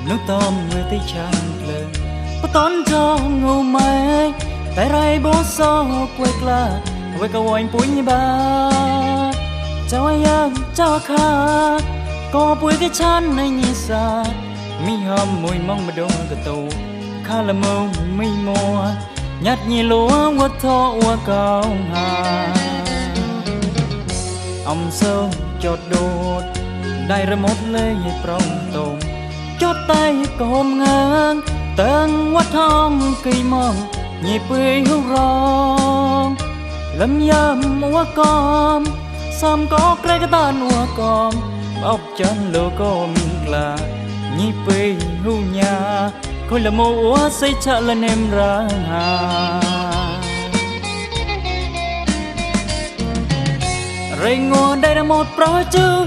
nước tôm người tây tràn lờ có tón cho ngô mai tại rai bố so quê la với câu anh bụi như ba cháu ai cháu kha có bụi cái chán này như xa mi hầm mùi mong mà đông cái tàu khá là mơ mi mùa nhát nhì lúa quất thọ qua cao hà ông sâu chọt đột đại ra một lê prong tôm chót tay cồm ngang tầng quất thong cây mong nhịp quê hưu rong lâm yam mua com xăm có cái tan mua com bóc chân lô com là nhịp quê hưu nhà khôi là mua xây chợ lên em ra hà rồi ngồi đây là một pro chứ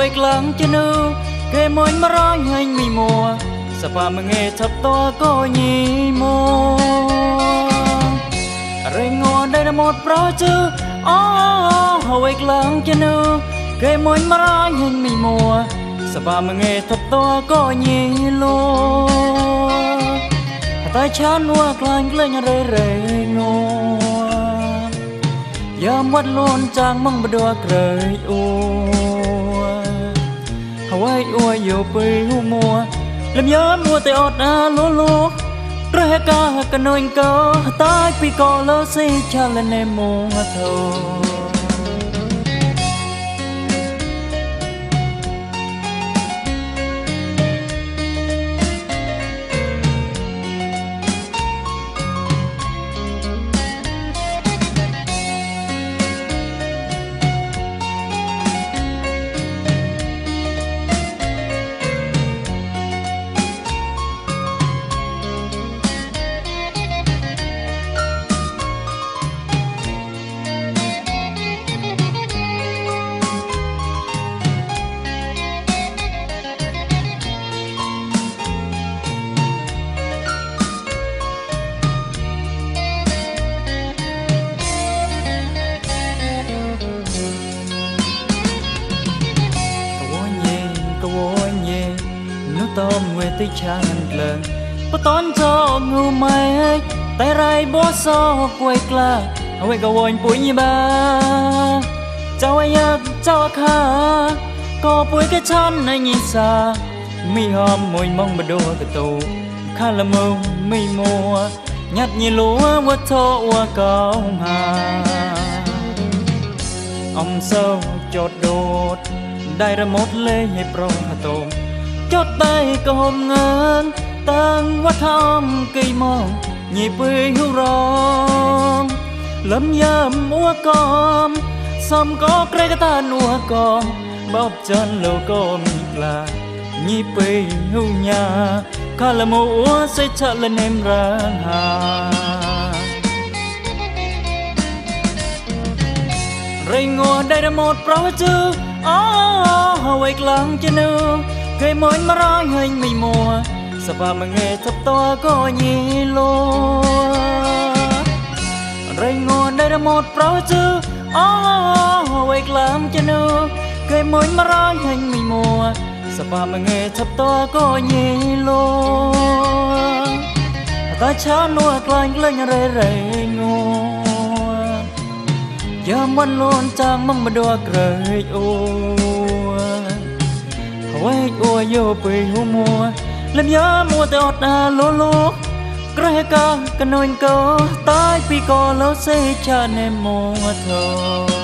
hồi lăng chân ư cái môi mà nói hành mì mùa sa pa mà nghe thấp to có nhì mô rồi ngồi đây là một pro chứ hồi lăng chân ư cái môi mà nói hành mì mùa sa pa mà nghe thấp to có nhì lô tay chán hoa clang lên rơi rơi ngô giờ mất luôn trang mong bờ đua cười u Hawaii ua yêu bơi hu mùa làm nhớ mùa tay ọt lúa lúa rồi ca cả nồi câu tay pi co lơ xì cha lên em mùa thâu tôm người tây tràn lờ có tón cho ngô mai tại rai bó so quay la quay cầu anh bụi như ba cháu ai cháu kha có bụi cái chán này nhìn xa mi hòm mùi mong mà đua cái tàu khá là mơ mi mùa nhát như lúa quất thọ qua cao hà ông sâu chọt đột đại ra một lê prong tôm chót tay cồm ngang tầng quất thong cây mong nhịp quê hưu rong lâm yam mua com xăm có cái tan mua com bóc chân lô com là nhịp quê hưu nhà khá là mua xây chợ lên em ra hà rồi ngồi đây là một pro chứ hồi lăng chân ư cái môi mà nói hành mì mùa sa pa mà nghe thấp to có nhì lô rồi ngồi đây là một pro chứ hồi làm chân ư cái môi mà nói hành mì mùa sa pa mà nghe thấp to có nhì lô ta chán hoa clang lên rơi rơi ngô giờ mất luôn trang mong mà đua cười u Hawaii ua yêu bơi hu mùa làm nhớ mùa tay ọt lúa lúa rồi ca cả nồi câu tay pi co lơ xì cha nem mùa thâu